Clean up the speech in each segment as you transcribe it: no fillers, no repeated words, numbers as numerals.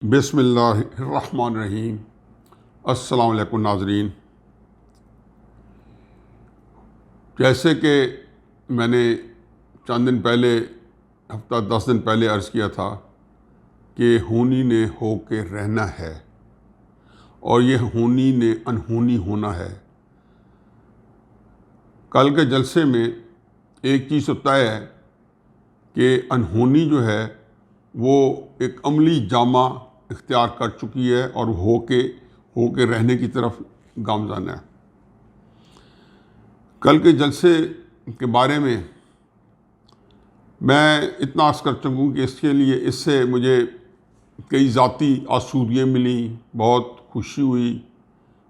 بسم اللہ الرحمن الرحیم۔ السلام علیکم ناظرین۔ جیسے کہ میں نے چند دن پہلے ہفتہ 10 دن پہلے عرض کیا تھا کہ ہونی نے ہو کے رہنا ہے اور یہ ہونی نے انہونی ہونا ہے۔ کل کے جلسے میں ایک چیز تو طے ہے کہ انہونی جو ہے وہ ایک عملی جامہ اختیار کر چکی ہے اور ہو کے رہنے کی طرف گامزن ہے۔ کل کے جلسے کے بارے میں اتنا عرض کر چکوں کہ اس سے مجھے کئی ذاتی آسودگیاں ملی، بہت خوشی ہوئی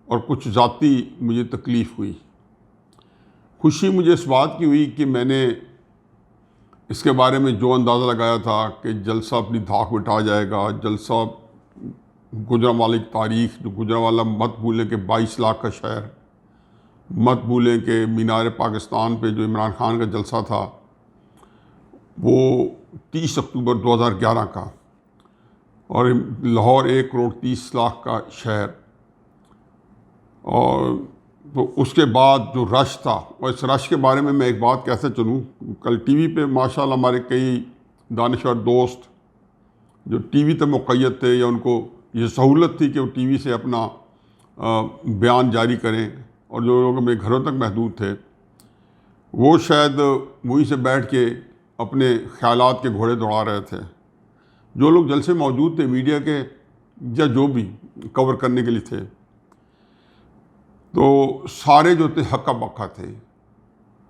اور کچھ ذاتی مجھے تکلیف ہوئی۔ خوشی مجھے اس بات کی ہوئی کہ میں نے اس کے بارے میں جو اندازہ لگایا تھا کہ جلسہ اپنی دھاک بٹھا جائے گا، جلسہ گجرانوالے کی تاریخ، جو گجرانوالہ مت بھولیں کہ 22 لاکھ کا شہر، مت بھولیں کہ مینار پاکستان پہ جو عمران خان کا جلسہ تھا وہ 30 اکتوبر 2011 کا، اور لاہور 1 کروڑ 30 لاکھ کا شہر، اور تو اس کے بعد جو رش تھا، اور اس رش کے بارے میں ایک بات کیسے چلوں۔ کل ٹی وی پہ ماشاءاللہ ہمارے کئی دانشور دوست جو ٹی وی تک مقید تھے، یا ان کو یہ سہولت تھی کہ وہ ٹی وی سے اپنا بیان جاری کریں، اور جو لوگ اپنے گھروں تک محدود تھے وہ شاید وہیں سے بیٹھ کے اپنے خیالات کے گھوڑے دوڑا رہے تھے۔ جو لوگ جلسے موجود تھے میڈیا کے یا جو بھی کور کرنے کے لیے تھے، تو سارے جو تھے ہکا بکا تھے،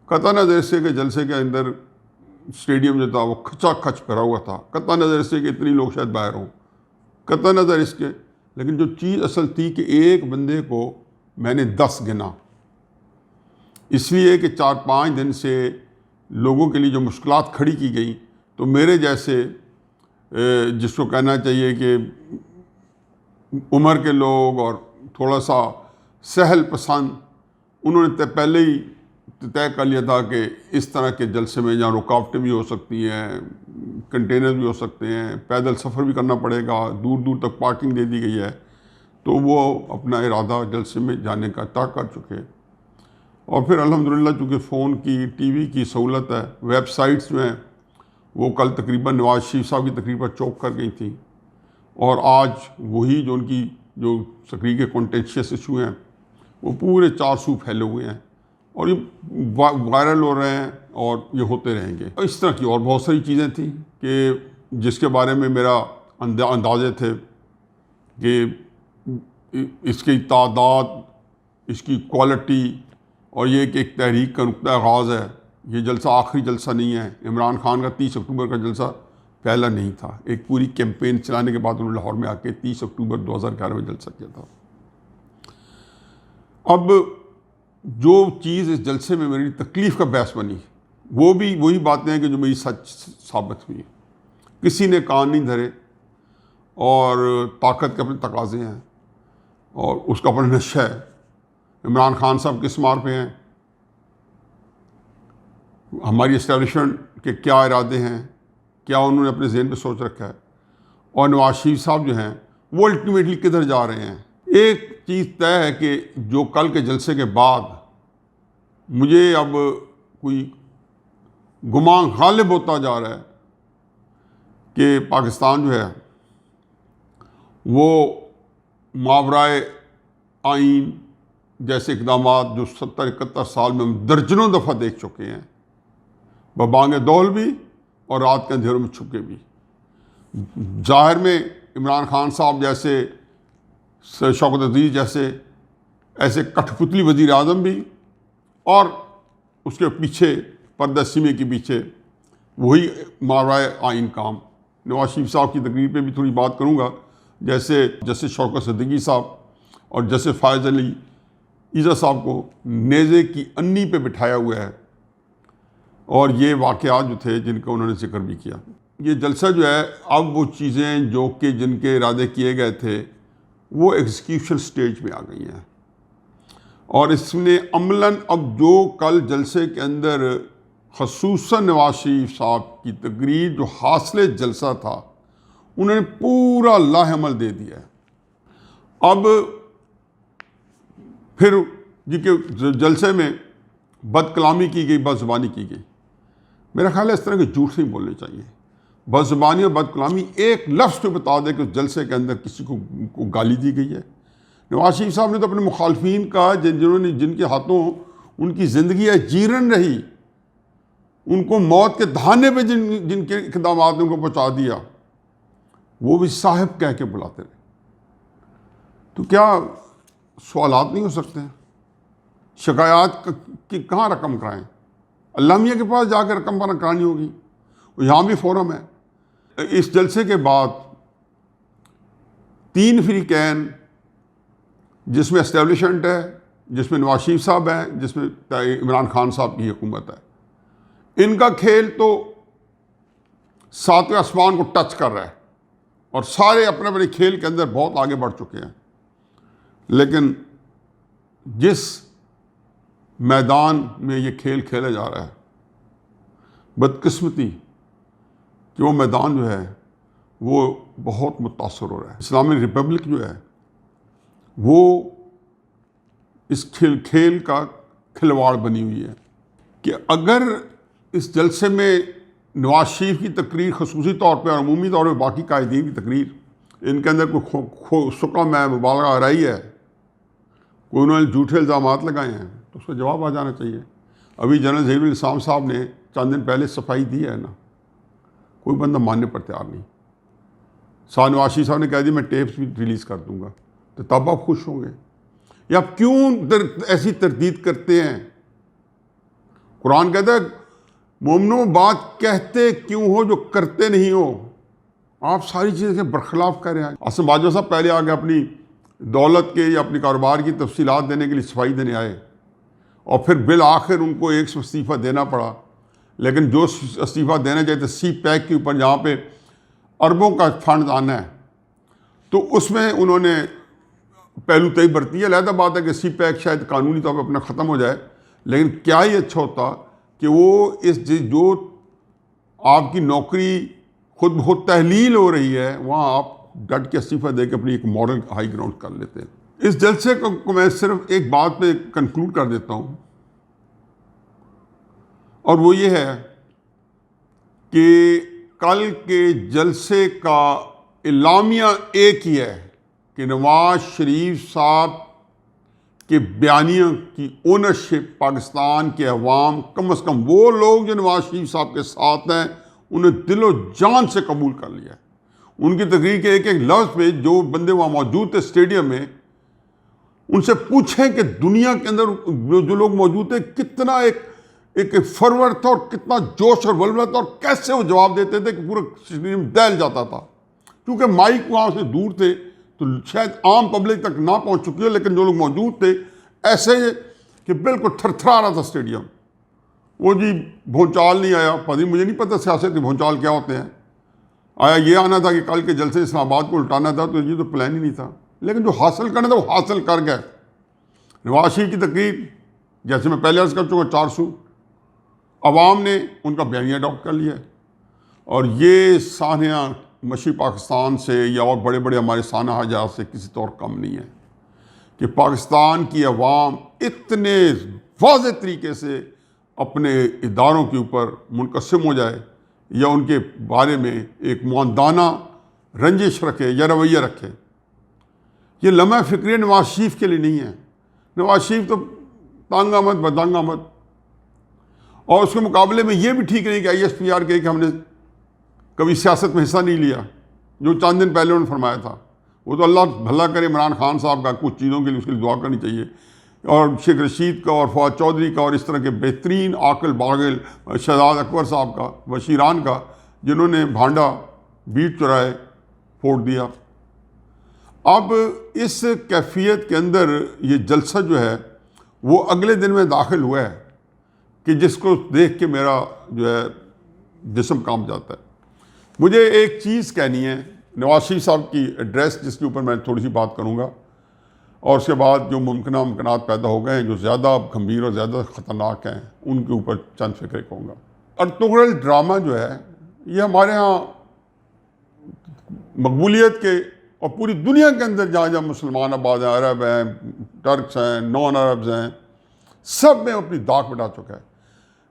قطع نظر سے کہ جلسے کے اندر اسٹیڈیم جو تھا وہ کھچا کھچ بھرا ہوا تھا، قطع نظر سے کہ اتنی لوگ شاید باہر ہوں، قطع نظر اس کے، لیکن جو چیز اصل تھی کہ ایک بندے کو میں نے 10 گنا، اس لیے کہ 4-5 دن سے لوگوں کے لیے جو مشکلات کھڑی کی گئیں، تو میرے جیسے جس کو کہنا چاہیے کہ عمر کے لوگ اور تھوڑا سا سہل پسند، انہوں نے پہلے ہی طے کر لیا تھا کہ اس طرح کے جلسے میں جہاں رکاوٹیں بھی ہو سکتی ہیں، کنٹینر بھی ہو سکتے ہیں، پیدل سفر بھی کرنا پڑے گا، دور دور تک پارکنگ دے دی گئی ہے، تو وہ اپنا ارادہ جلسے میں جانے کا طے کر چکے۔ اور پھر الحمدللہ چونکہ فون کی، ٹی وی کی سہولت ہے، ویب سائٹس میں وہ کل تقریباً نواز شریف صاحب کی تقریر پر چوک کر گئی تھیں، اور آج وہی جو ان کی جو تقریر کے کانٹینشیس ایشو ہیں وہ پورے 4 سو پھیلے ہوئے ہیں، اور یہ وائرل ہو رہے ہیں اور یہ ہوتے رہیں گے۔ اس طرح کی اور بہت ساری چیزیں تھیں کہ جس کے بارے میں میرا اندازے تھے کہ اس کی تعداد، اس کی کوالٹی، اور یہ کہ ایک تحریک کا نقطہ آغاز ہے۔ یہ جلسہ آخری جلسہ نہیں ہے، عمران خان کا 30 اکتوبر کا جلسہ پہلا نہیں تھا، ایک پوری کیمپین چلانے کے بعد انہوں نے لاہور میں آ کے 30 اکتوبر 2011 میں جلسہ کیا تھا۔ اب جو چیز اس جلسے میں میری تکلیف کا باعث بنی، وہ بھی وہی باتیں ہیں کہ جو میری سچ ثابت ہوئی۔ کسی نے کان نہیں دھرے، اور طاقت کے اپنے تقاضے ہیں، اور اس کا اپنا نشہ ہے۔ عمران خان صاحب کس مار پہ ہیں، ہماری اسٹیبلشمنٹ کے کیا ارادے ہیں، کیا انہوں نے اپنے ذہن پہ سوچ رکھا ہے، اور نواز شریف صاحب جو ہیں وہ الٹیمیٹلی کدھر جا رہے ہیں۔ ایک چیز طے ہے کہ جو کل کے جلسے کے بعد مجھے اب کوئی گمان غالب ہوتا جا رہا ہے کہ پاکستان جو ہے وہ ماورائے آئین جیسے اقدامات جو 70-71 سال میں ہم درجنوں دفعہ دیکھ چکے ہیں، ببانگ دول بھی اور رات کے اندھیروں میں چھپ کے بھی۔ ظاہر میں عمران خان صاحب جیسے، شوکت عزیز جیسے ایسے کٹھ پتلی وزیر اعظم بھی، اور اس کے پیچھے پردہ سیمے کے پیچھے وہی ماورائے آئین کام۔ نواز شریف صاحب کی تقریر پہ بھی تھوڑی بات کروں گا، جیسے شوکت صدیقی صاحب اور جیسے فائز علی عیسیٰ صاحب کو نیزے کی انی پہ بٹھایا ہوا ہے، اور یہ واقعات جو تھے جن کا انہوں نے ذکر بھی کیا۔ یہ جلسہ جو ہے اب وہ چیزیں جو کہ جن کے ارادے کیے گئے تھے وہ ایگزیکیوشن سٹیج میں آ گئی ہیں، اور اس نے عملاً اب جو کل جلسے کے اندر خصوصاً نواز شریف صاحب کی تقریر جو حاصل جلسہ تھا، انہوں نے پورا لاہ عمل دے دیا ہے۔ اب پھر جی کہ جلسے میں بد کلامی کی گئی، بد زبانی کی گئی۔ میرا خیال ہے اس طرح کے جھوٹ نہیں بولنے چاہیے۔ بد زبانی اور بد کلامی ایک لفظ تو بتا دے کہ اس جلسے کے اندر کسی کو گالی دی گئی ہے۔ نواز شریف صاحب نے تو اپنے مخالفین کا جن کے ہاتھوں ان کی زندگی جیرن رہی، ان کو موت کے دہانے پہ جن کے اقدامات نے ان کو پہنچا دیا، وہ بھی صاحب کہہ کے بلاتے رہے۔ تو کیا سوالات نہیں ہو سکتے ہیں؟ شکایات کی کہاں رقم کرائیں؟ اللہ میاں کے پاس جا کے رقم پر کرانی ہوگی، یہاں بھی فورم ہے۔ اس جلسے کے بعد 3 فریقین، جس میں اسٹیبلشمنٹ ہے، جس میں نواز شریف صاحب ہیں، جس میں عمران خان صاحب کی حکومت ہے، ان کا کھیل تو 7ویں آسمان کو ٹچ کر رہا ہے اور سارے اپنے اپنے کھیل کے اندر بہت آگے بڑھ چکے ہیں۔ لیکن جس میدان میں یہ کھیل کھیلا جا رہا ہے، بدقسمتی کہ وہ میدان جو ہے وہ بہت متاثر ہو رہا ہے۔ اسلامی ریپبلک جو ہے وہ اس کھیل کا کھلواڑ بنی ہوئی ہے کہ اگر اس جلسے میں نواز شریف کی تقریر خصوصی طور پہ اور عمومی طور پہ باقی قائدین کی تقریر، ان کے اندر کوئی سکم ہے، مبالغہ آرائی ہے، کوئی انہوں نے جھوٹے الزامات لگائے ہیں، تو اس کا جواب آ جانا چاہیے۔ ابھی جنرل ظہیر الاسلام صاحب نے چند دن پہلے صفائی دی ہے نا، کوئی بندہ ماننے پر تیار نہیں۔ نواز شریف صاحب نے کہہ دی میں ٹیپس بھی ریلیز کر دوں گا، تو تب آپ خوش ہوں گے؟ یا کیوں ایسی تردید کرتے ہیں؟ قرآن کہتا ہے مومنوں بات کہتے کیوں ہو جو کرتے نہیں ہو؟ آپ ساری چیزیں کے برخلاف کر رہے ہیں۔ عاصم باجوہ صاحب پہلے آگے اپنی دولت کے یا اپنی کاروبار کی تفصیلات دینے کے لیے صفائی دینے آئے، اور پھر بالآخر ان کو ایک استعفیٰ دینا پڑا۔ لیکن جو استعفیٰ دینا چاہتے سی پیک کے اوپر جہاں پہ اربوں کا فنڈ آنا ہے، تو اس میں انہوں نے پہلو تئی برتی ہے۔ علیحدہ بات ہے کہ سی پیک شاید قانونی طور پہ اپنا ختم ہو جائے، لیکن کیا ہی اچھا ہوتا کہ وہ جو آپ کی نوکری خود بخود تحلیل ہو رہی ہے، وہاں آپ ڈٹ کے استعفیٰ دے کے اپنی ایک مورل ہائی گراؤنڈ کر لیتے ہیں۔ اس جلسے کو میں صرف ایک بات پہ کنکلوڈ کر دیتا ہوں، اور وہ یہ ہے کہ کل کے جلسے کا اعلامیہ ایک ہی ہے کہ نواز شریف صاحب کے بیانیہ کی اونرشپ پاکستان کے عوام، کم از کم وہ لوگ جو نواز شریف صاحب کے ساتھ ہیں، انہیں دل و جان سے قبول کر لیا ہے۔ ان کی تقریر کے ایک ایک لفظ پہ جو بندے وہاں موجود تھے اسٹیڈیم میں، ان سے پوچھیں کہ دنیا کے اندر جو لوگ موجود تھے کتنا ایک فرور تھا اور کتنا جوش اور ولولہ تھا، اور کیسے وہ جواب دیتے تھے کہ پورا اسٹیڈیم دہل جاتا تھا۔ کیونکہ مائک وہاں سے دور تھے تو شاید عام پبلک تک نہ پہنچ چکی ہو، لیکن جو لوگ موجود تھے ایسے کہ بالکل تھرتھرا رہا تھا اسٹیڈیم۔ وہ جی بھونچال نہیں آیا، مجھے نہیں پتہ سیاست کے بھونچال کیا ہوتے ہیں۔ آیا یہ آنا تھا کہ کل کے جلسے اسلام آباد کو الٹانا تھا، تو یہ تو پلان ہی نہیں تھا، لیکن جو حاصل کرنا تھا وہ حاصل کر گئے۔ نواز شریف کی تقریر جیسے میں پہلے عرض کر چکا 400، عوام نے ان کا بیانیہ اڈاپٹ کر لیا ہے، اور یہ سانحہ مشرقی پاکستان سے یا اور بڑے بڑے ہمارے سانحہ جات سے کسی طور کم نہیں ہے کہ پاکستان کی عوام اتنے واضح طریقے سے اپنے اداروں کے اوپر منقسم ہو جائے یا ان کے بارے میں ایک معاندانہ رنجش رکھے یا رویہ رکھے۔ یہ لمحہ فکری نواز شریف کے لیے نہیں ہے۔ نواز شریف تو تنگ آمد بدنگ آمد، اور اس کے مقابلے میں یہ بھی ٹھیک نہیں کہ آئی ایس پی آر کہ ہم نے کبھی سیاست میں حصہ نہیں لیا، جو چند دن پہلے انہوں نے فرمایا تھا۔ وہ تو اللہ بھلا کرے عمران خان صاحب کا، کچھ چیزوں کے لیے اس کے لیے دعا کرنی چاہیے، اور شیخ رشید کا اور فواد چودھری کا اور اس طرح کے بہترین عاقل باغل شہزاد اکبر صاحب کا، وشیران کا، جنہوں نے بھانڈا بیٹ چرائے پھوڑ دیا۔ اب اس کیفیت کے اندر یہ جلسہ جو ہے وہ اگلے دن میں داخل ہوا ہے کہ جس کو دیکھ کے میرا جو ہے جسم کانپ جاتا ہے۔ مجھے ایک چیز کہنی ہے، نواز شریف صاحب کی ایڈریس جس کے اوپر میں تھوڑی سی بات کروں گا، اور اس کے بعد جو ممکنات پیدا ہو گئے ہیں جو زیادہ گھمبیر اور زیادہ خطرناک ہیں، ان کے اوپر چند فکریں کہوں گا۔ ارطغرل ڈرامہ جو ہے یہ ہمارے ہاں مقبولیت کے، اور پوری دنیا کے اندر جہاں جہاں مسلمان آباد ہیں، عرب ہیں، ٹرکس ہیں، نان عربز ہیں، سب میں اپنی داغ مٹا چکا ہے۔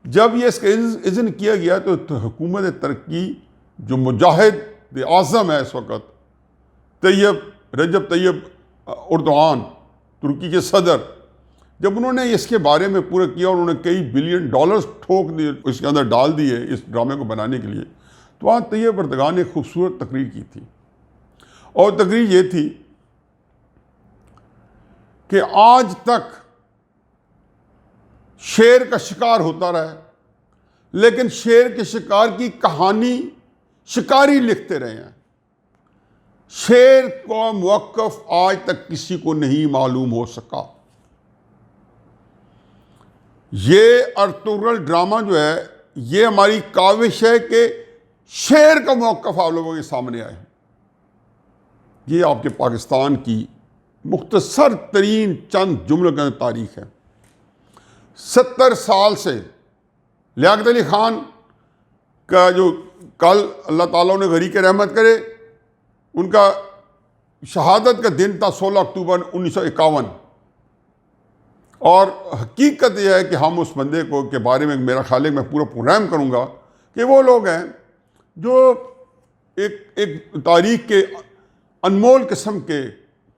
جب یہ اس کا اذن کیا گیا تو حکومت ترکی جو مجاہد اعظم ہے اس وقت، رجب طیب اردوغان، ترکی کے صدر، جب انہوں نے اس کے بارے میں پورا کیا اور انہوں نے کئی بلین ڈالرز ٹھوک دیے اس کے اندر ڈال دیے اس ڈرامے کو بنانے کے لیے، تو وہاں طیب اردوغان نے ایک خوبصورت تقریر کی تھی، اور تقریر یہ تھی کہ آج تک شیر کا شکار ہوتا رہا، لیکن شیر کے شکار کی کہانی شکاری لکھتے رہے ہیں، شیر کا موقف آج تک کسی کو نہیں معلوم ہو سکا۔ یہ ارطغرل ڈرامہ جو ہے یہ ہماری کاوش ہے کہ شیر کا موقف آپ لوگوں کے سامنے آئے۔ یہ آپ کے پاکستان کی مختصر ترین چند جملوں کا تاریخ ہے۔ 70 سال سے لیاقت علی خان کا جو کل اللہ تعالیٰ نے غریق رحمت کرے، ان کا شہادت کا دن تھا 16 اکتوبر 1951، اور حقیقت یہ ہے کہ ہم اس بندے کو کے بارے میں میرا خیال ہے میں پورا پروگرام کروں گا کہ وہ لوگ ہیں جو ایک تاریخ کے انمول قسم کے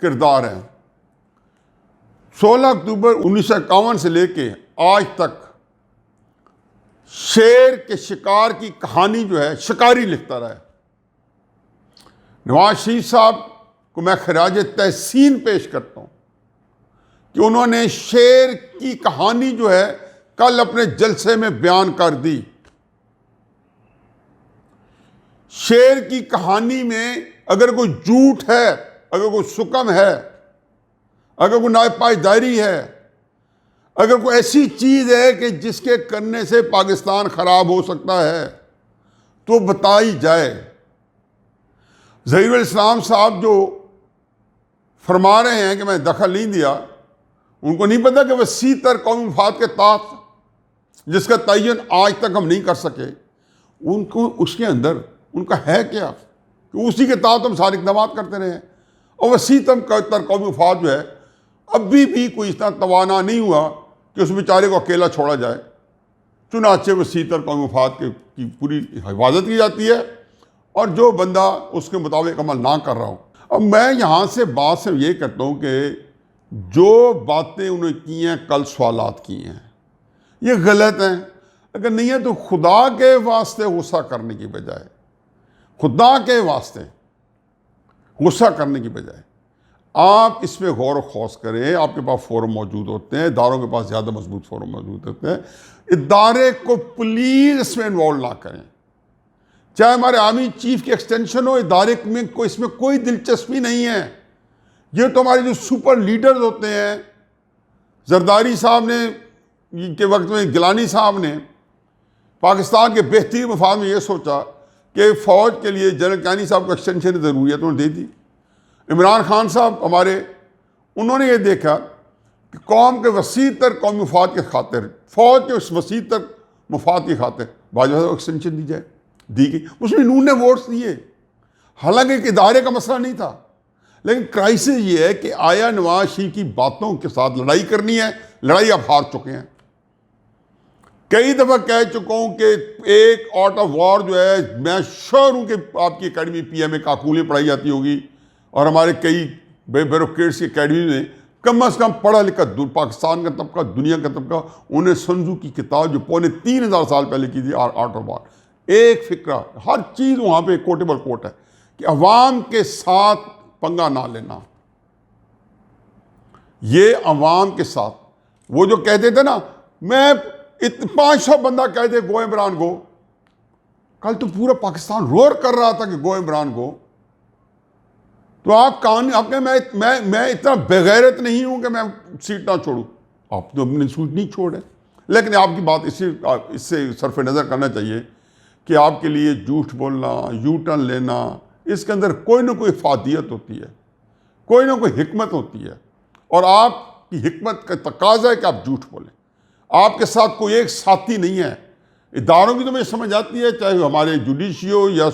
کردار ہیں۔ 16 اکتوبر 1951 سے لے کے آج تک شیر کے شکار کی کہانی جو ہے شکاری لکھتا رہا ہے۔ نواز شریف صاحب کو میں خراج تحسین پیش کرتا ہوں کہ انہوں نے شیر کی کہانی جو ہے کل اپنے جلسے میں بیان کر دی۔ شیر کی کہانی میں اگر کوئی جھوٹ ہے، اگر کوئی سکم ہے، اگر کوئی ناپائیداری ہے، اگر کوئی ایسی چیز ہے کہ جس کے کرنے سے پاکستان خراب ہو سکتا ہے تو بتائی جائے۔ ظہیر الاسلام صاحب جو فرما رہے ہیں کہ میں دخل نہیں دیا، ان کو نہیں پتا کہ وسیع تر قومی مفاد کے تحت جس کا تعین آج تک ہم نہیں کر سکے، ان کو اس کے اندر ان کا ہے کیا کہ اسی کے تحت ہم سارے اقدامات کرتے رہے ہیں، اور وسیع تر قومی مفاد جو ہے ابھی بھی کوئی اتنا توانا نہیں ہوا کہ اس بیچارے کو اکیلا چھوڑا جائے۔ چنانچہ وسیع تر قومی مفاد کی پوری حفاظت کی جاتی ہے، اور جو بندہ اس کے مطابق عمل نہ کر رہا ہو۔ اب میں یہاں سے بات سے یہ کرتا ہوں کہ جو باتیں انہوں نے کی ہیں، کل سوالات کیے ہیں، یہ غلط ہیں۔ اگر نہیں ہے تو خدا کے واسطے غصہ کرنے کی بجائے، خدا کے واسطے غصہ کرنے کی بجائے آپ اس پہ غور و خوض کریں۔ آپ کے پاس فورم موجود ہوتے ہیں، اداروں کے پاس زیادہ مضبوط فورم موجود ہوتے ہیں، ادارے کو پلیز اس میں انوالو نہ کریں۔ چاہے ہمارے آرمی چیف کی ایکسٹینشن ہو، ادارے میں اس میں کوئی دلچسپی نہیں ہے۔ یہ تو ہمارے جو سپر لیڈرز ہوتے ہیں، زرداری صاحب نے کے وقت میں گیلانی صاحب نے پاکستان کے بہترین مفاد میں یہ سوچا کہ فوج کے لیے جنرل کیانی صاحب کو ایکسٹینشن ضروری ہے تو انہوں نے دے دی۔ عمران خان صاحب ہمارے، انہوں نے یہ دیکھا کہ قوم کے وسیع تر قومی مفاد کے خاطر، فوج کے اس وسیع تر مفاد کی خاطر باجوہ کو ایکسٹینشن دی جائے، دی گئی۔ اس میں نون نے ووٹس دیے، حالانکہ ایک ادارے کا مسئلہ نہیں تھا۔ لیکن کرائسس یہ ہے کہ آیا نواز شریف کی باتوں کے ساتھ لڑائی کرنی ہے، لڑائی آپ ہار چکے ہیں۔ کئی دفعہ کہہ چکا ہوں کہ ایک آؤٹ آف وار جو ہے، میں شور ہوں کہ آپ کی اکیڈمی پی ایم اے کاکولیں پڑھائی جاتی ہوگی، اور ہمارے کئی بیوروکریٹس کی اکیڈمی میں کم از کم پڑھا لکھا پاکستان کا طبقہ، دنیا کا طبقہ، انہیں سنزو کی کتاب جو 3500 سال پہلے کی تھی، آرٹ آف وار، ایک فکرہ، ہر چیز وہاں پہ کوٹیبل کوٹ ہے کہ عوام کے ساتھ پنگا نہ لینا۔ یہ عوام کے ساتھ، وہ جو کہتے تھے نا، میں 500 بندہ کہہ دے گو عمران گو، کل تو پورا پاکستان رور کر رہا تھا کہ گو عمران گو، تو آپ کہانی آپ نے میں اتنا بغیرت نہیں ہوں کہ میں سیٹ نہ چھوڑوں، آپ تو اپنی سیٹ نہیں چھوڑے۔ لیکن آپ کی بات اس سے صرف نظر کرنا چاہیے کہ آپ کے لیے جھوٹ بولنا، یو ٹرن لینا، اس کے اندر کوئی نہ کوئی افادیت ہوتی ہے، کوئی نہ کوئی حکمت ہوتی ہے، اور آپ کی حکمت کا تقاضا ہے کہ آپ جھوٹ بولیں۔ آپ کے ساتھ کوئی ایک ساتھی نہیں ہے۔ اداروں کی تو مجھے سمجھ آتی ہے، چاہے ہمارے جوڈیشری ہو یا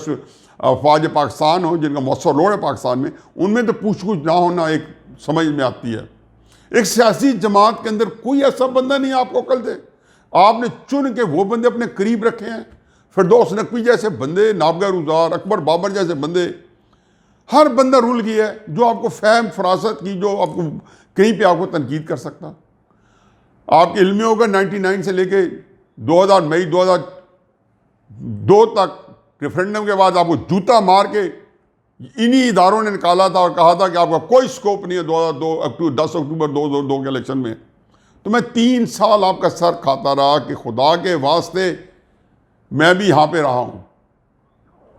افواج پاکستان ہوں جن کا مؤثر رول ہے پاکستان میں، ان میں تو پوچھ گچھ نہ ہونا ایک سمجھ میں آتی ہے۔ ایک سیاسی جماعت کے اندر کوئی ایسا بندہ نہیں آپ کو عقل دے، آپ نے چن کے وہ بندے اپنے قریب رکھے ہیں، فردوس نقوی جیسے بندے، نابغہ روزگار، اکبر بابر جیسے بندے، ہر بندہ رول گیا ہے جو آپ کو فہم فراست کی، جو آپ کو کہیں پہ آپ کو تنقید کر سکتا۔ آپ کے علم میں ہوگا 99 سے لے کے 2000 مئی 2002 تک ریفرینڈم کے بعد آپ کو جوتا مار کے انہی اداروں نے نکالا تھا اور کہا تھا کہ آپ کا کوئی سکوپ نہیں ہے 10 اکتوبر 2002 کے الیکشن میں۔ تو میں 3 سال آپ کا سر کھاتا رہا کہ خدا کے واسطے میں بھی یہاں پہ رہا ہوں۔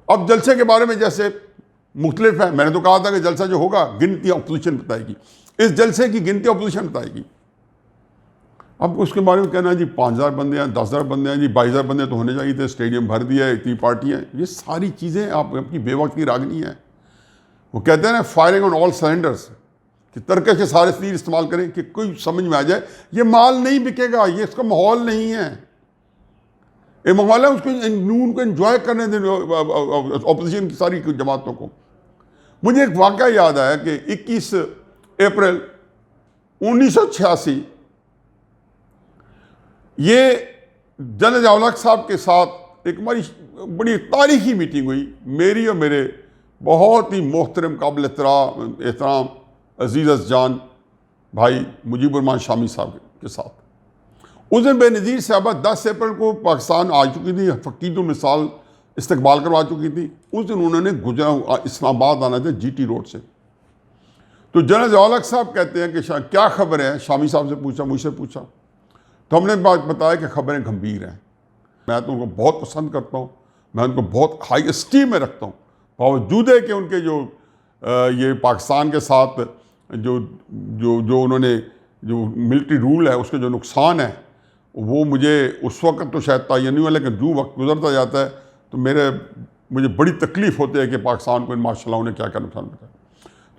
اب جلسے کے بارے میں جیسے مختلف ہے، میں نے تو کہا تھا کہ جلسہ جو ہوگا گنتی اپوزیشن بتائے گی، اس جلسے کی گنتی اپوزیشن بتائے گی۔ اب اس کے بارے میں کہنا ہے جی 5000 بندے ہیں، 10,000 بندے ہیں، جی 22,000 بندے تو ہونے چاہیے تھے، اسٹیڈیم بھر دیا ہے، اتنی پارٹیاں، یہ ساری چیزیں آپ اپنی بے وقت کی راگنی ہے۔ وہ کہتے ہیں نا فائرنگ آن آل سلنڈرز، کہ ترکش کے سارے تیر استعمال کریں کہ کوئی سمجھ میں آ جائے یہ مال نہیں بکے گا، یہ اس کا ماحول نہیں ہے، یہ ماحول ہے اس کو نون کو انجوائے کرنے دیں اپوزیشن کی ساری جماعتوں کو۔ مجھے ایک واقعہ یاد آیا کہ 21 اپریل 1986 یہ جنرل ضیاء الحق صاحب کے ساتھ ایک ہماری بڑی تاریخی میٹنگ ہوئی، میری اور میرے بہت ہی محترم قابل احترام عزیز جان بھائی مجیب الرحمان شامی صاحب کے ساتھ۔ اس دن بے نظیر صاحبہ 10 اپریل کو پاکستان آ چکی تھی، فقید المثال استقبال کروا چکی تھی۔ اس دن انہوں نے اسلام آباد آنا تھا جی ٹی روڈ سے۔ تو جنرل ضیاء الحق صاحب کہتے ہیں کہ کیا خبر ہے، شامی صاحب سے پوچھا، مجھ سے پوچھا، تو ہم نے بتایا کہ خبریں گمبھیر ہیں، میں تو ان کو بہت پسند کرتا ہوں، میں ان کو بہت ہائی اسٹیم میں رکھتا ہوں، باوجود ہے کہ ان کے جو یہ پاکستان کے ساتھ جو انہوں نے جو ملٹری رول ہے اس کے جو نقصان ہے وہ مجھے اس وقت تو شاید تعین نہیں ہوا، لیکن جو وقت گزرتا جاتا ہے تو مجھے بڑی تکلیف ہوتی ہے کہ پاکستان کو ان ماشاء اللہ انہیں کیا کیا نقصان ہوتا ہے۔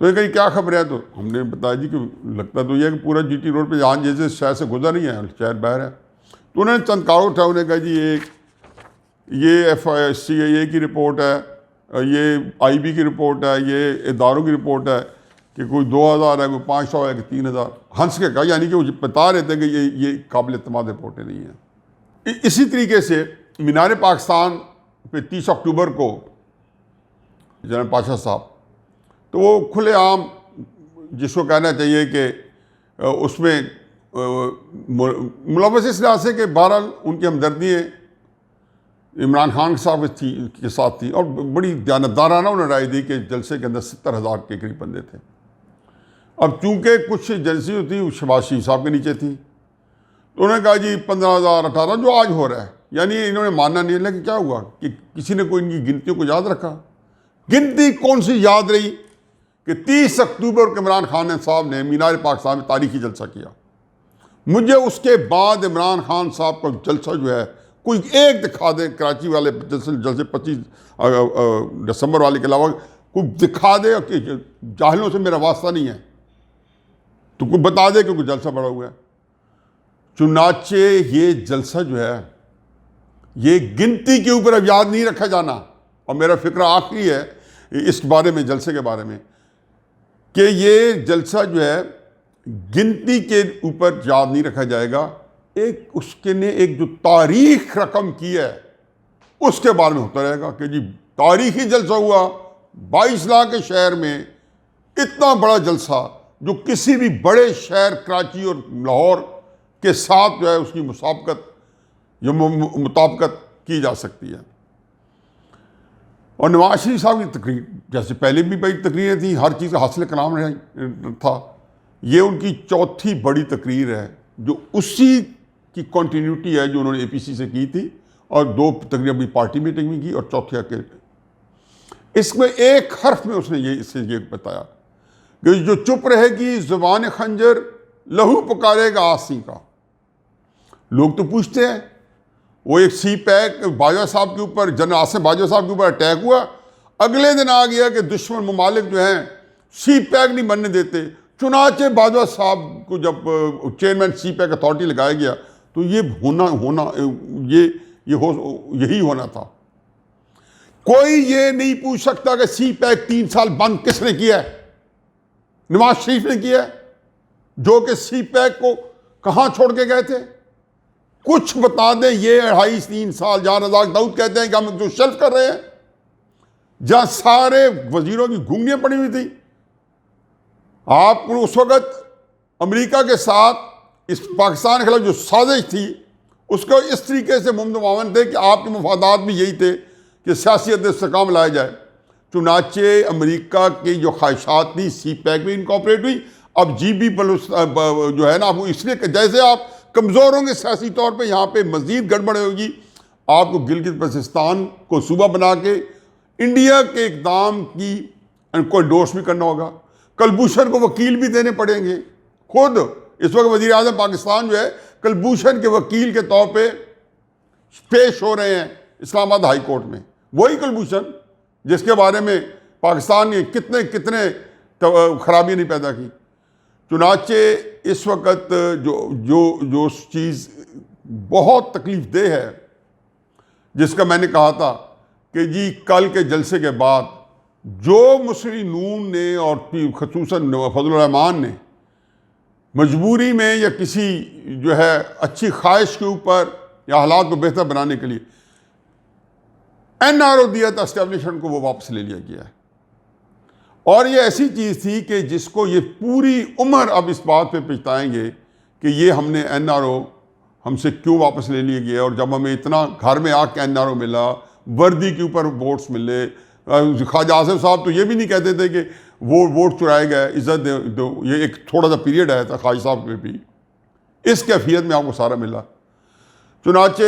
تو یہ کہیں کیا خبر ہے، تو ہم نے بتایا جی کہ لگتا تو یہ ہے کہ پورا جی ٹی روڈ پہ جہاں جیسے شہر سے گزر رہی ہیں، شہر باہر ہے۔ تو انہوں نے چند کاغذ اٹھایا، انہوں نے کہا جی یہ CIA کی رپورٹ ہے، یہ IB کی رپورٹ ہے، یہ اداروں کی رپورٹ ہے کہ کوئی 2000 ہے، کوئی 500 ہے، کہ 3000۔ ہنس کے کہا، یعنی کہ وہ بتا رہے تھے کہ یہ قابل اعتماد رپورٹیں نہیں ہیں۔ اسی طریقے سے مینار پاکستان پہ 30 اکتوبر کو جنرل پاشا صاحب، تو وہ کھلے عام جس کو کہنا چاہیے کہ اس میں ملوث اس لحاظ سے کہ بہرحال ان کی ہمدردیاں عمران خان صاحب کے ساتھ تھی، اور بڑی دیانتدارانہ انہوں نے رائے دی کہ جلسے کے اندر 70,000 کے قریب بندے تھے۔ اب چونکہ کچھ ایجنسی ہوتی وہ شہباز شریف صاحب کے نیچے تھی، تو انہوں نے کہا جی 15,000 18 جو آج ہو رہا ہے، یعنی انہوں نے ماننا نہیں، لیکن کیا ہوا کہ کسی نے کوئی ان کی گنتیوں کو یاد رکھا۔ گنتی کون سی یاد رہی کہ 30 اکتوبر کو عمران خان صاحب نے مینار پاکستان میں تاریخی جلسہ کیا۔ مجھے اس کے بعد عمران خان صاحب کا جلسہ جو ہے کوئی ایک دکھا دے، کراچی والے جلسے 25 دسمبر والے کے علاوہ کوئی دکھا دے کہ جاہلوں سے میرا واسطہ نہیں ہے، تو کوئی بتا دے کہ کوئی جلسہ بڑا ہوا ہے۔ چنانچہ یہ جلسہ جو ہے یہ گنتی کے اوپر اب یاد نہیں رکھا جانا، اور میرا فکرہ آخری ہے اس بارے میں، جلسے کے بارے میں، کہ یہ جلسہ جو ہے گنتی کے اوپر یاد نہیں رکھا جائے گا، اس کے نے ایک جو تاریخ رقم کی ہے اس کے بارے میں ہوتا رہے گا کہ جی تاریخی جلسہ ہوا 22 لاکھ کے شہر میں، اتنا بڑا جلسہ جو کسی بھی بڑے شہر کراچی اور لاہور کے ساتھ جو ہے اس کی مسابقت یا مطابقت کی جا سکتی ہے۔ اور نواز شریف صاحب کی تقریر جیسے پہلے بھی بڑی تقریریں تھیں، ہر چیز کا حاصل کلام تھا، یہ ان کی چوتھی بڑی تقریر ہے جو اسی کی کنٹینیوٹی ہے جو انہوں نے APC سے کی تھی، اور 2 تقریباً اپنی پارٹی میٹنگ میں کی اور چوتھی اکیلے۔ اس میں ایک حرف میں اس نے یہ بتایا کہ جو چپ رہے گی زبان خنجر لہو پکارے گا آسی کا۔ لوگ تو پوچھتے ہیں، وہ ایک سی پیک باجوہ صاحب کے اوپر، جنرل آصف باجوہ صاحب کے اوپر اٹیک ہوا، اگلے دن آ گیا کہ دشمن ممالک جو ہیں سی پیک نہیں بننے دیتے، چنانچہ باجوہ صاحب کو جب چیئرمین سی پیک اتھارٹی لگایا گیا تو یہی ہونا تھا۔ کوئی یہ نہیں پوچھ سکتا کہ سی پیک 3 سال بند کس نے کیا ہے؟ نواز شریف نے کیا ہے، جو کہ سی پیک کو کہاں چھوڑ کے گئے تھے؟ کچھ بتا دیں۔ یہ 2.5-3 سال جہاں رزاق داؤد کہتے ہیں کہ ہم جو شیلف کر رہے ہیں، جہاں سارے وزیروں کی گھنگیاں پڑی ہوئی تھی، آپ کو اس وقت امریکہ کے ساتھ اس پاکستان کے خلاف جو سازش تھی اس کو اس طریقے سے معاون تھے کہ آپ کے مفادات بھی یہی تھے کہ سیاسی عدم استحکام لایا جائے۔ چنانچہ امریکہ کی جو خواہشات تھی سی پیک بھی انکارپوریٹ ہوئی۔ اب جی بی پلس جو ہے نا وہ اس لیے کہ جیسے آپ کمزور ہوں گے سیاسی طور پہ، یہاں پہ مزید گڑبڑ ہوگی۔ آپ کو گلگت بلتستان کو صوبہ بنا کے انڈیا کے اقدام کی کو انڈورس بھی کرنا ہوگا۔ کلبھوشن کو وکیل بھی دینے پڑیں گے۔ خود اس وقت وزیر اعظم پاکستان جو ہے کلبھوشن کے وکیل کے طور پہ پیش ہو رہے ہیں اسلام آباد ہائی کورٹ میں۔ وہی کلبھوشن جس کے بارے میں پاکستان نے کتنے خرابیاں نہیں پیدا کی۔ چنانچہ اس وقت جو چیز بہت تکلیف دہ ہے، جس کا میں نے کہا تھا کہ جی کل کے جلسے کے بعد جو مسلم نون نے اور خصوصاً فضل الرحمان نے مجبوری میں یا کسی جو ہے اچھی خواہش کے اوپر یا حالات کو بہتر بنانے کے لیے این آر او دیا تھا اسٹیبلشمنٹ کو، وہ واپس لے لیا گیا ہے۔ اور یہ ایسی چیز تھی کہ جس کو یہ پوری عمر اب اس بات پہ پچھتائیں گے کہ یہ ہم نے این آر او ہم سے کیوں واپس لے لیا گیا، اور جب ہمیں اتنا گھر میں آ کے این آر او ملا، وردی کے اوپر ووٹس ملے۔ خواجہ آصف صاحب تو یہ بھی نہیں کہتے تھے کہ وہ ووٹ چرائے گئے، عزت دو۔ یہ ایک تھوڑا سا پیریڈ آیا تھا خواجہ صاحب میں بھی، اس کیفیت میں آپ کو سارا ملا۔ چنانچہ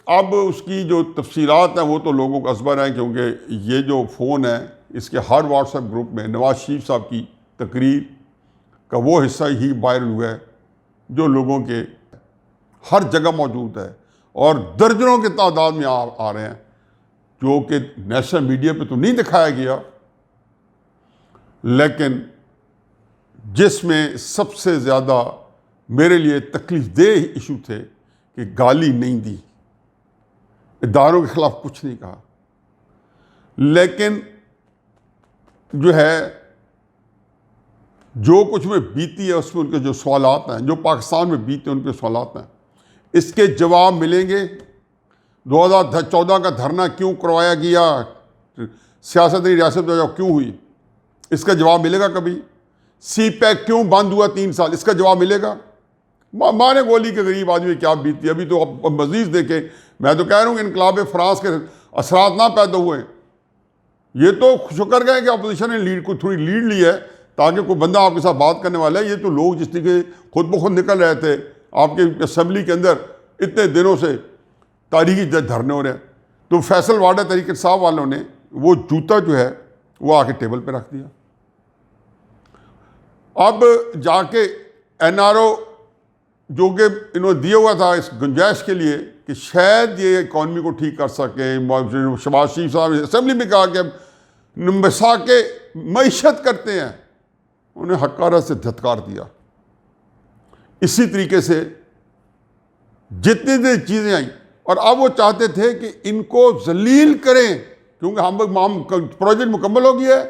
اب اس کی جو تفصیلات ہیں وہ تو لوگوں کو ازبر ہیں، کیونکہ یہ جو فون ہے اس کے ہر واٹس ایپ گروپ میں نواز شریف صاحب کی تقریر کا وہ حصہ ہی وائرل ہوا ہے جو لوگوں کے ہر جگہ موجود ہے، اور درجنوں کی تعداد میں آ رہے ہیں، جو کہ نیشنل میڈیا پہ تو نہیں دکھایا گیا، لیکن جس میں سب سے زیادہ میرے لیے تکلیف دہ ایشو تھے کہ گالی نہیں دی، اداروں کے خلاف کچھ نہیں کہا، لیکن جو ہے جو کچھ میں بیتی ہے اس میں ان کے جو سوالات ہیں، جو پاکستان میں بیتے ہیں ان کے سوالات ہیں، اس کے جواب ملیں گے۔ 2014 کا دھرنا کیوں کروایا گیا، سیاست ریاست میں کیوں ہوئی، اس کا جواب ملے گا کبھی؟ سی پیک کیوں بند ہوا 3 سال، اس کا جواب ملے گا؟ مانے گولی کے غریب آدمی کیا بیتی، ابھی تو اب مزید دیکھیں۔ میں تو کہہ رہا ہوں کہ انقلاب فرانس کے اثرات نہ پیدا ہوئے، یہ تو شکر گئے کہ اپوزیشن نے تھوڑی لیڈ لی ہے تاکہ کوئی بندہ آپ کے ساتھ بات کرنے والا ہے۔ یہ تو لوگ جس طریقے خود بخود نکل رہے تھے آپ کے اسمبلی کے اندر اتنے دنوں سے تاریخی دھرنے ہو رہے ہیں، تو فیصل واڈا تحریک انصاف والوں نے وہ جوتا جو ہے وہ آ کے ٹیبل پہ رکھ دیا۔ اب جا کے این آر او جو کہ انہوں نے دیا ہوا تھا اس گنجائش کے لیے کہ شاید یہ اکانومی کو ٹھیک کر سکے، شہباز شریف صاحب نے اسمبلی میں کہا کہ مساکے معیشت کرتے ہیں، انہیں حقارت سے دھتکار دیا۔ اسی طریقے سے جتنی دیر چیزیں آئیں، اور اب وہ چاہتے تھے کہ ان کو ذلیل کریں، کیونکہ ہم پروجیکٹ مکمل ہو گیا ہے۔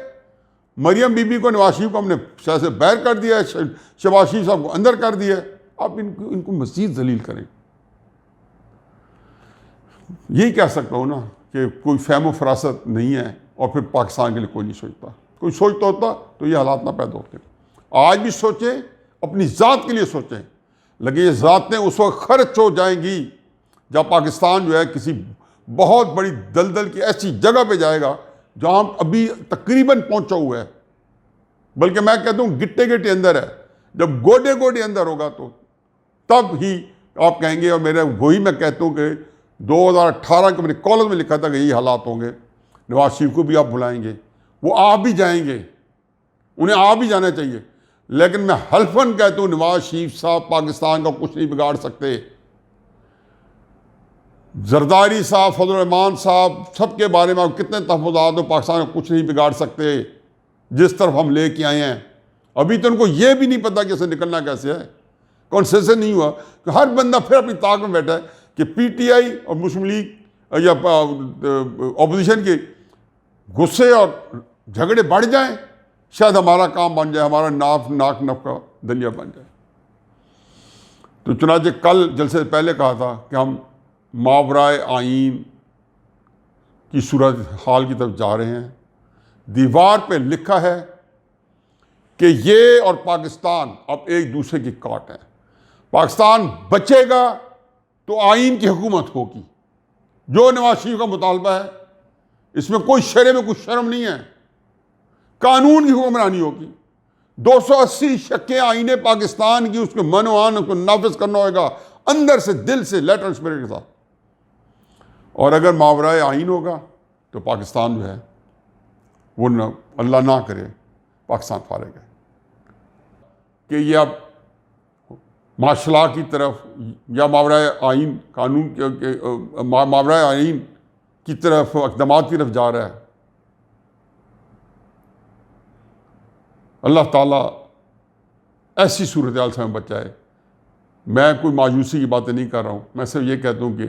مریم بی بی کو، نواز شریف کو ہم نے سیاست سے باہر کر دیا ہے، شہباز شریف صاحب کو اندر کر دیا ہے، اب ان کو مزید ذلیل کریں۔ یہی کہہ سکتا ہوں نا کہ کوئی فہم و فراست نہیں ہے، اور پھر پاکستان کے لیے کوئی نہیں سوچتا۔ کوئی سوچتا ہوتا تو یہ حالات نہ پیدا ہوتے۔ آج بھی سوچیں، اپنی ذات کے لیے سوچیں، لیکن یہ ذاتیں اس وقت خرچ ہو جائیں گی جب پاکستان جو ہے کسی بہت بڑی دلدل کی ایسی جگہ پہ جائے گا جہاں ابھی تقریباً پہنچا ہوا ہے، بلکہ میں کہتا ہوں گٹے گٹے اندر ہے۔ جب گوڈے گوڈے اندر ہوگا تو تب ہی آپ کہیں گے، اور وہی میں کہتا ہوں کہ 2018 کے میں نے کالم میں لکھا تھا کہ یہی حالات ہوں گے۔ نواز شریف کو بھی آپ بلائیں گے، وہ آ بھی جائیں گے، انہیں آ بھی جانا چاہیے، لیکن میں حلفاً کہتا ہوں نواز شریف صاحب پاکستان کا کچھ نہیں بگاڑ سکتے۔ زرداری صاحب، فضل الرحمان صاحب، سب کے بارے میں آپ کتنے تحفظات ہو، پاکستان کا کچھ نہیں بگاڑ سکتے جس طرف ہم لے کے آئے ہیں۔ ابھی تو ان کو یہ بھی نہیں پتا کہ اسے نکلنا کیسے ہے، کنسنسس نہیں ہوا، کہ ہر بندہ پھر اپنی طاقت میں بیٹھا ہے کہ پی ٹی آئی اور مسلم لیگ یا اپوزیشن کے غصے اور جھگڑے بڑھ جائیں، شاید ہمارا کام بن جائے، ہمارا ناک نف کا دلیا بن جائے۔ تو چنانچہ کل جلسے سے پہلے کہا تھا کہ ہم ماورائے آئین کی صورت حال کی طرف جا رہے ہیں۔ دیوار پہ لکھا ہے کہ یہ اور پاکستان اب ایک دوسرے کی کاٹ ہے۔ پاکستان بچے گا تو آئین کی حکومت ہوگی، جو نواز شریف کا مطالبہ ہے، اس میں کوئی شرع میں کچھ شرم نہیں ہے، قانون کی حکمرانی ہوگی۔ 280 شقیں آئین پاکستان کی، اس کے من و آن کو نافذ کرنا ہوگا، اندر سے، دل سے، لیٹر اینڈ اسپرٹ کے ساتھ۔ اور اگر ماورائے آئین ہوگا تو پاکستان جو ہے وہ اللہ نہ کرے پاکستان فارغ ہے کہ یہ اب مارشل لا کی طرف یا ماورائے آئین ماورائے آئین کی طرف، اقدامات کی طرف جا رہا ہے۔ اللہ تعالیٰ ایسی صورتحال سے ہمیں بچائے۔ میں کوئی مایوسی کی باتیں نہیں کر رہا ہوں، میں صرف یہ کہتا ہوں کہ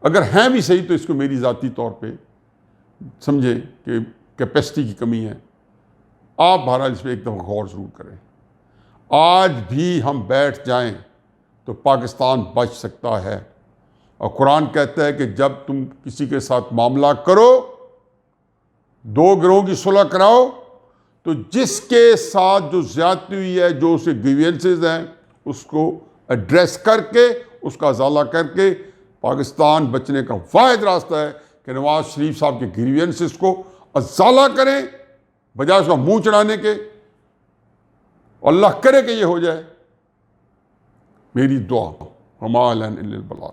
اگر ہیں بھی صحیح تو اس کو میری ذاتی طور پہ سمجھے کہ کیپیسٹی کی کمی ہے۔ آپ بہرحال اس پہ ایک دفعہ غور ضرور کریں۔ آج بھی ہم بیٹھ جائیں تو پاکستان بچ سکتا ہے، اور قرآن کہتا ہے کہ جب تم کسی کے ساتھ معاملہ کرو، دو گروہوں کی صلح کراؤ، تو جس کے ساتھ جو زیادتی ہوئی ہے، جو اسے گریوینسز ہیں، اس کو ایڈریس کر کے، اس کا ازالہ کر کے پاکستان بچنے کا واحد راستہ ہے کہ نواز شریف صاحب کے گریوینسز کو ازالہ کریں بجائے اس کا منہ چڑھانے کے۔ اللہ کرے کہ یہ ہو جائے، میری دعا، وما علینا الا البلاغ۔